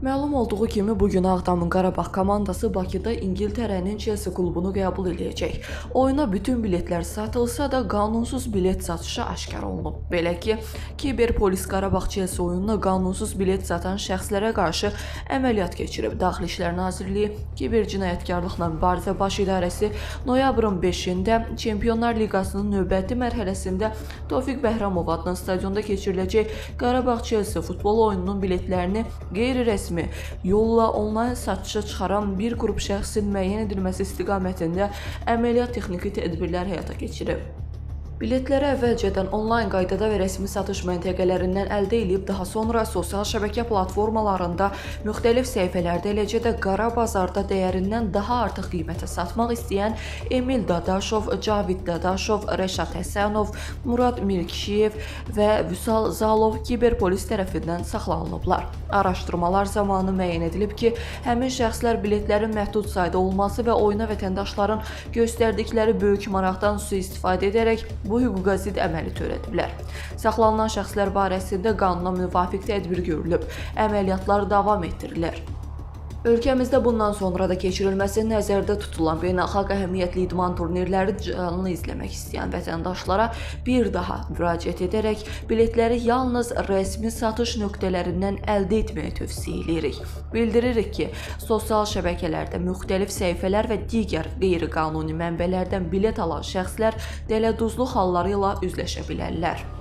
Məlum olduğu kimi bugün Ağdamın Qarabağ komandası Bakıda İngiltərənin Chelsea klubunu qəbul edəcək. Oyuna bütün biletlər satılsa da qanunsuz bilet satışı aşkar olunub. Belə ki, Kiberpolis Qarabağ Chelsea oyununa qanunsuz bilet satan şəxslərə qarşı əməliyyat keçirib. Daxili İşlər Nazirliyi Kiber Cinayətkarlıqla Mübarizə Baş İdarəsi noyabrın 5-də Çempionlar Liqasının növbəti mərhələsində Tofiq Bəhramov adına stadionda keçiriləcək Qarabağ Chelsea futbol oyununun biletlərini qeyri-rəsmi yolla onlayn satışa çıxaran bir qrup şəxsin müəyyən edilməsi istiqamətində əməliyyat texniki tədbirlər həyata keçirib. Biletləri əvvəlcədən onlayn qaydada və rəsmi satış məntəqələrindən əldə edib, daha sonra sosial şəbəkə platformalarında, müxtəlif səhifələrdə, eləcə də qara bazarda dəyərindən daha artıq qiymətə satmaq istəyən Emil Dadaşov, Cavid Dadaşov, Rəşad Həsənov, Murad Mirkişiyev və Vüsal Zalov Kiberpolis tərəfindən saxlanılıblar. Araşdırmalar zamanı müəyyən edilib ki, həmin şəxslər biletlərin məhdud sayda olması və oyuna vətəndaşların göstərdikləri böyük maraqdan sui-istifadə edərək bu hüquqa zidd əməli törədiblər. Saxlanılan şəxslər barəsində qanuna müvafiq tədbir görülüb, əməliyyatlar davam etdirilir. Ölkəmizdə bundan sonra da keçirilməsi nəzərdə tutulan beynəlxalq əhəmiyyətli idman turnirləri canlı izləmək istəyən vətəndaşlara bir daha müraciət edərək biletləri yalnız rəsmi satış nöqtələrindən əldə etməyə tövsiyə edirik. Bildiririk ki, sosial şəbəkələrdə müxtəlif səhifələr və digər qeyri-qanuni mənbələrdən bilet alan şəxslər dələduzluq halları ilə üzləşə bilərlər.